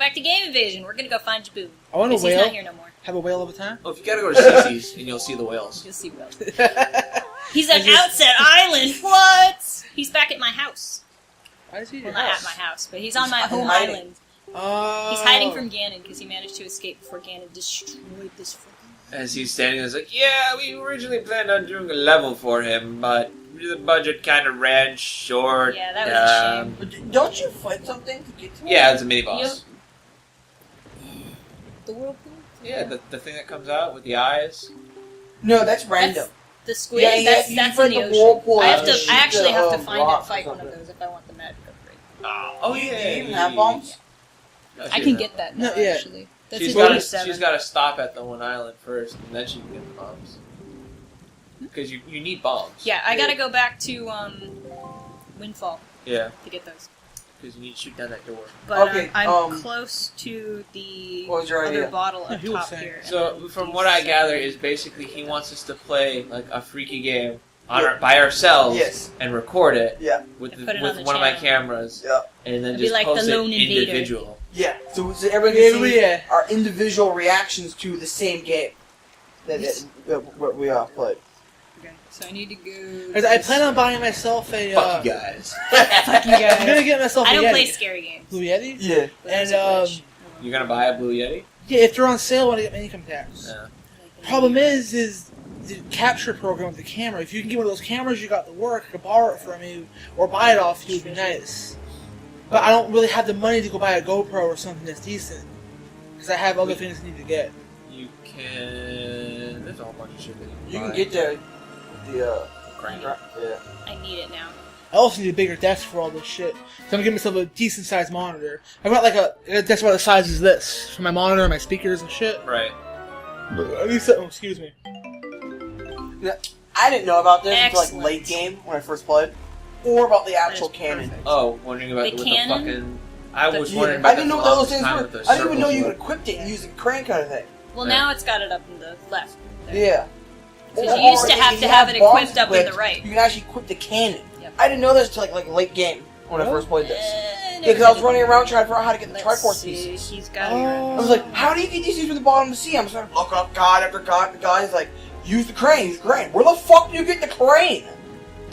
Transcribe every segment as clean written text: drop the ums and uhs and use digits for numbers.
back to Game Invasion. We're gonna go find Jaboo. I want a whale. He's not here no more. Have a whale all the time? Well, if you gotta go to Cece's, and you'll see the whales. You'll see whales. He's at Outset Island. What? He's back at my house. Why is he Well, not at my house, but he's on my home island. Oh. He's hiding from Ganon because he managed to escape before Ganon destroyed this fucking... As he's standing there, he's like, yeah, we originally planned on doing a level for him, but the budget kind of ran short. Yeah, that was a shame. Don't you fight something to get to it? Yeah, it's a mini-boss. The whirlpool? Yeah, the thing that comes out with the eyes. No, that's random. The squid? Yeah, that's you in fight the the ocean. whirlpool I and actually have to find and rock fight or one of something. those if I want the magic upgrade. Oh, Do yeah. you even have bombs? No, I can get that now, No, yeah. actually. That's She's in got 7. to stop at the one island first, and then she can get the bombs. Because you need bombs. Yeah, I gotta go back to Windfall Yeah, to get those. because you need to shoot down that door. But Okay, I'm close to the what was your other idea? bottle Yeah, up he was top saying. here. So, from what I gather, is basically he wants us to play like a freaky game by ourselves Yes. and record it Yeah. with And put it on with the one of my channel. cameras, Yeah. and then It'd just be like post the it Lone Invader. individual. Yeah. So everybody can see Yeah. our individual reactions to the same game that we played. Okay, so I need to go... I plan on buying myself a... Fuck you guys. Fuck you I'm gonna guys. get myself a I don't Yeti. play scary games. Blue Yeti? Yeah. And, You're gonna buy a Blue Yeti? yeah, if they're on sale, I want to get my income tax. Yeah. Problem is the capture program with the camera. If you can get one of those cameras you got to work, I could borrow it from you, or buy it off you would be nice. But I don't really have the money to go buy a GoPro or something that's decent. Because I have other things I need to get. You can... There's a whole bunch of shit that You buy. can get the Crank. yeah. I need it now. I also need a bigger desk for all this shit. So I'm gonna give myself a decent sized monitor. I've got like a desk about the size as this for my monitor, my speakers and shit. Right. I need some, excuse me. I didn't know about this until Excellent. like late game when I first played, or about the actual That is cannon. perfect. Oh, wondering about The with cannon? the fucking... I was The- wondering I about didn't know that what for those the things longest were. time with the I didn't even know circles you were. equipped it using crane kind of thing. Well, Yeah. now it's got it up in the left. There. Yeah. Because you used to have to have it bombs equipped up in the equipped, right. You can actually equip the cannon. Yep. I didn't know this until like late game when I first played this. Never Because I was did running that. around trying to figure out how to get the Let's Triforce see. pieces. He's got Oh. I was like, how do you get these things from the bottom of the sea? I'm starting to look up God after God. The guy's like, use the crane, use the crane. Where the fuck do you get the crane?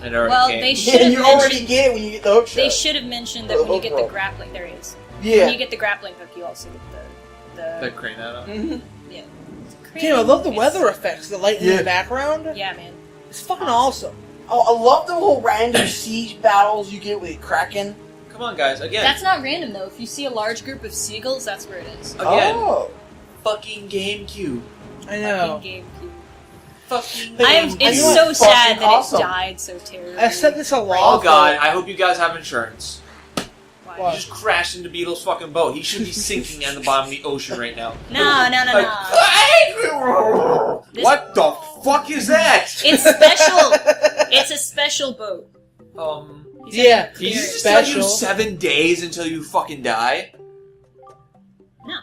It already Well, came. they should have You already mentioned. get it when you get the hook shot. They should have mentioned that The when you hook get the rope. grappling, there he is. Yeah. When you get the grappling hook, you also get The crane out. Mhm. yeah. Damn, I love the weather effects, the light in Yeah. the background. Yeah, man. It's fucking awesome. Oh, I love the whole random siege battles you get with Kraken. Come on, guys. Again. That's not random though. If you see a large group of seagulls, that's where it is. Again. Oh. Fucking GameCube. I know. Fucking GameCube. Fucking It's I so know. sad that Awesome. it died so terribly. I said this a lot. Oh god, I hope you guys have insurance. Why? What? He just crashed into Beetle's fucking boat. He should be sinking at the bottom of the ocean right now. No. This- What the fuck is that? It's special. It's a special boat. He's Yeah. in Did he clear. just tell you Special. 7 days until you fucking die? No.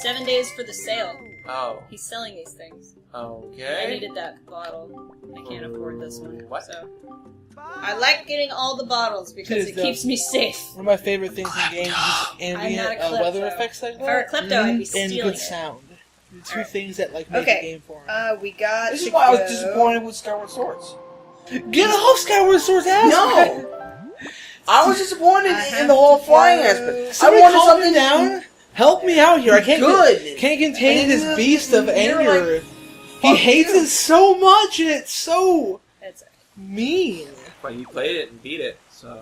7 days for the sale. Oh, He's selling these things. I okay. needed that bottle. I can't afford this one. What? So. I like getting all the bottles because It is it the- keeps me safe. One of my favorite things in games is I'm ambient not a weather klepto. effects like If I were a that. klepto, I'd be And stealing good it. sound. The two things that like make Okay. the game for me. We got. This is why I was disappointed with Skyward Swords. Get off Skyward Sword's ass! No! I was disappointed I in the whole have to flying go. aspect. I Somebody wanted calm something me down. Help me out here. I can't Good. Can't contain this beast of You're anger. like, He fuck hates you. it so much, and it's so That's mean. But you played it and beat it, so.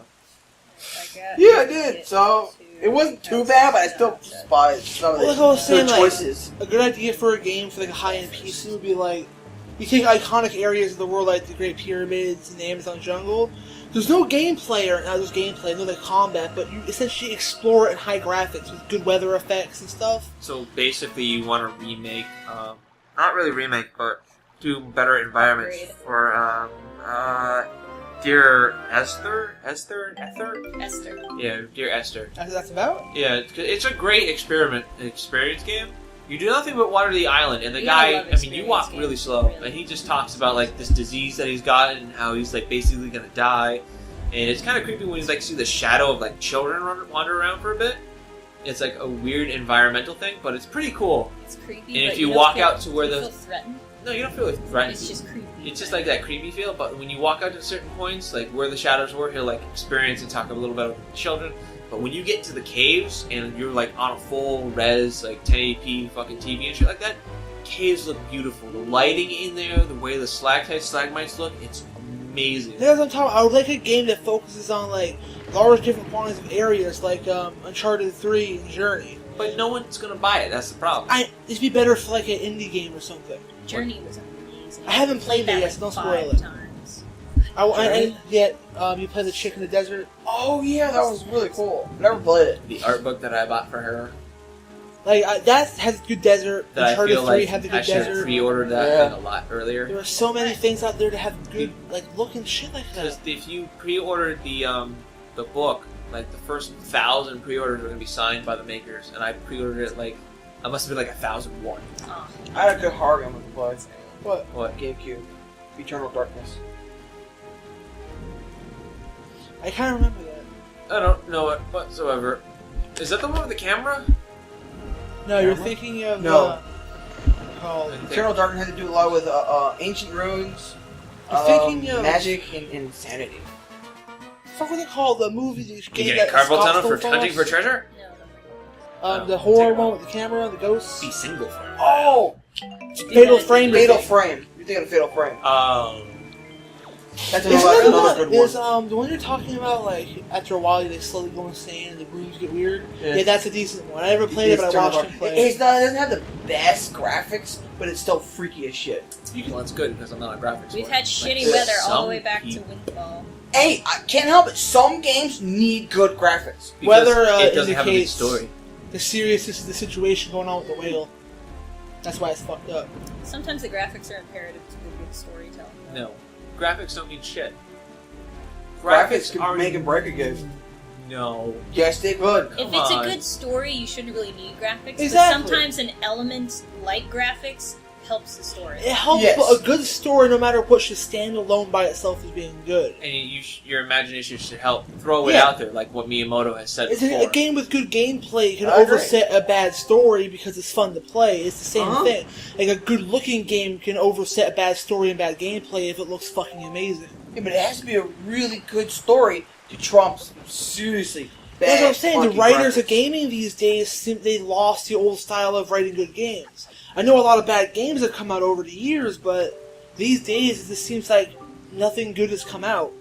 Yeah, I did. So it wasn't too bad, but I still despised some of Well, like I was the saying, like, choices. a good idea for a game for like a high-end PC would be like, you take iconic areas of the world like the Great Pyramids and the Amazon jungle. There's no gameplay, or not just gameplay, no like combat, but you essentially explore it in high graphics with good weather effects and stuff. So basically, you want to remake, not really remake, but do better environments Upgrade. for, Dear Esther? Ether? Esther. Yeah, Dear Esther. That's what that's about? Yeah, it's a great experience game. You do nothing but water the island, and the You gotta guy, love I mean, you walk experience really games, slow, really. and he just talks about, like, this disease that he's got and how he's, like, basically gonna die. And it's kind of creepy when he's, like, see the shadow of, like, children wander around for a bit. It's like a weird environmental thing, but it's pretty cool. It's creepy. And but if you don't walk feel- out to where do you the- feel threatened. No, you don't feel like threatened. It's just creepy. It's just like that creepy feel, but when you walk out to certain points, like where the shadows were, he'll like experience and talk a little bit with the children. But when you get to the caves and you're like on a full res, like 1080p fucking TV and shit like that, caves look beautiful. The lighting in there, the way the stalagmites look, it's amazing. That's what I'm talking about. I would like a game that focuses on like large different quantities of areas, like Uncharted 3 and Journey. But no one's gonna buy it. That's the problem. It'd be better for like an indie game or something. Journey was amazing. I haven't played that it yet, like so don't 5 spoil it. times. And yet, you play the chick in the desert. Oh yeah, that was really cool. Never played it. The art book that I bought for her, Like that has good desert. that I Uncharted feel 3 like had the I good should have desert. pre-ordered that Yeah. like a lot earlier. There are so many things out there to have good, like looking shit like Because that. if you pre-ordered the book, like the first 1,000 pre-orders are gonna be signed by the makers, and I pre-ordered it like I must have been like 1,001. Oh. I had a good horror game with the play. What? What? GameCube. Eternal Darkness. I kind of remember that. I don't know it whatsoever. Is that the one with the camera? No, you're Camera? thinking of No. called. Eternal Darkness had to do a lot with ancient runes, You're thinking of magic, and insanity. Fuck, what they call the movie? The You game get that a carpal Scott tunnel for stole hunting us? for treasure? No, The Oh, horror take it one off. with the camera, the ghosts. Be single for it. Oh! Fatal Frame. Fatal Frame. You're thinking of Fatal Frame. That's Isn't another, that another the good is one. the one you're talking about? Like after a while, they slowly go insane and the rooms get weird. Yeah. Yeah, that's a decent one. I never played it, but I Eternal watched Dark- him play. It doesn't have the best graphics, but it's still freaky as shit. Well, that's good because I'm not a graphics. We've boy. had shitty Like, weather all some the way back to people- Windfall. Hey, I can't help it. Some games need good graphics. because Weather, it doesn't have a good indicates- story. The seriousness of the situation going on with the whale. That's why it's fucked up. Sometimes the graphics are imperative to the good storytelling. No, graphics don't mean shit. Graphics can are make and break a game. No. Yes, they could. If Come it's on. a good story, you shouldn't really need graphics. Exactly. But sometimes an element like graphics helps the story. It helps, Yes. but a good story, no matter what, should stand alone by itself as being good. And your imagination should help throw it Yeah. out there, like what Miyamoto has said It's before. a game with good gameplay can I agree. overset a bad story because it's fun to play. It's the same Uh-huh. thing. Like a good-looking game can overset a bad story and bad gameplay if it looks fucking amazing. Yeah, but it has to be a really good story to trump seriously bad. That's what I'm saying. The funky writers of graphics. gaming these days, they lost the old style of writing good games. I know a lot of bad games have come out over the years, but these days it just seems like nothing good has come out.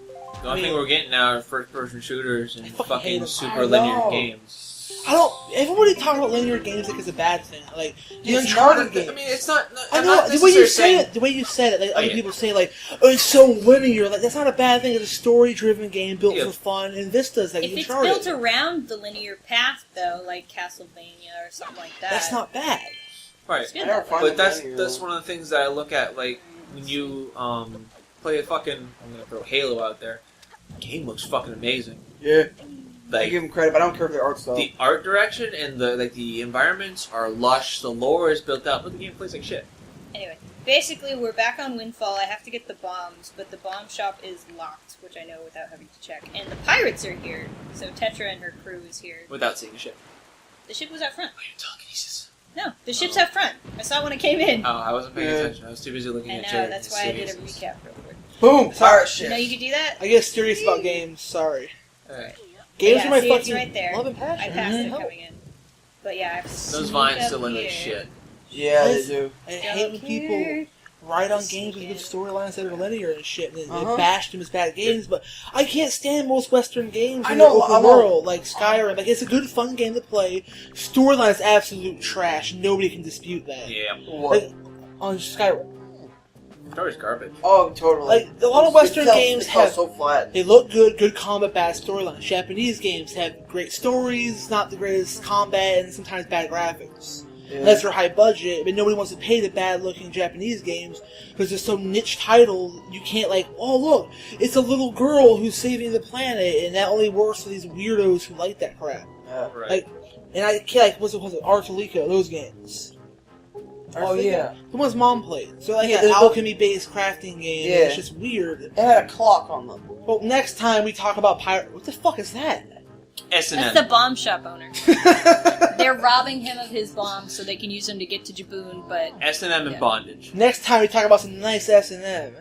The only thing we're getting now are first-person shooters and I fucking hate fucking them. super I linear know. games. I don't. Everybody talks about linear games like it's a bad thing. Like the It's Uncharted not- games. I mean, it's not. I I'm know not the way you necessarily say saying- it. The way you said it, like other yeah. people say, like, "Oh, it's so linear." Like that's not a bad thing. It's a story-driven game built Yeah. for fun, and Vista's like If it's Uncharted. built around the linear path, though, like Castlevania or something like that, That's not bad. Right. it's good. I never that way. find But it that's linear, that's though. one of the things that I look at, like when you play a fucking. I'm gonna throw Halo out there. The game looks fucking amazing. Yeah, I Like give them credit, but I don't care for the art style. the art direction and the environments are lush. The lore is built out, but the game plays like shit. Anyway, basically, we're back on Windfall. I have to get the bombs, but the bomb shop is locked, which I know without having to check. And the pirates are here, so Tetra and her crew is here. Without seeing shit. The ship was out front. Oh, you're telekinesis. No, the ship's out front. I saw it when I came in. Oh, I wasn't paying Yeah. attention. I was too busy looking I at know, Jared. that's why I did a Telekinesis. recap real quick. Boom! Pirate ship. You know you could do that? I get serious about games. Sorry, Alright. games Yeah, are my see, it's fucking right there. love and I passion. passed it Mhm. coming in. But yeah, I've Those sneaked vines up still look like here. shit. Yeah, they Yes. do. I hate when people write on games with good storylines that are linear and shit, and they bash them as bad games. But I can't stand most Western games I in know, the open I know. world, like Skyrim. Like it's a good, fun game to play. Storyline is absolute trash. Nobody can dispute that. Yeah. What? Like, on Skyrim, Story's garbage. Oh, totally. like a lot of Western It felt- games it felt have. so flat. They look good, good combat, bad storylines. Japanese games have great stories, not the greatest combat, and sometimes bad graphics. Yeah. Unless they're high budget, but nobody wants to pay the bad looking Japanese games because they're so niche titled, you can't like, oh look, it's a little girl who's saving the planet, and that only works for these weirdos who like that crap. Yeah. Right. Like, and I can't like, what's it, Artalico, those games. Oh, Artalico? yeah. The ones Mom played. So like Yeah, an there's alchemy based crafting game, and it's Yeah. just weird. It had a clock on them. Well, next time we talk about pirate, what the fuck is that? S&M. That's the bomb shop owner. They're robbing him of his bombs so they can use them to get to Jaboon, but... S&M and bondage. Next time we talk about some nice S&M.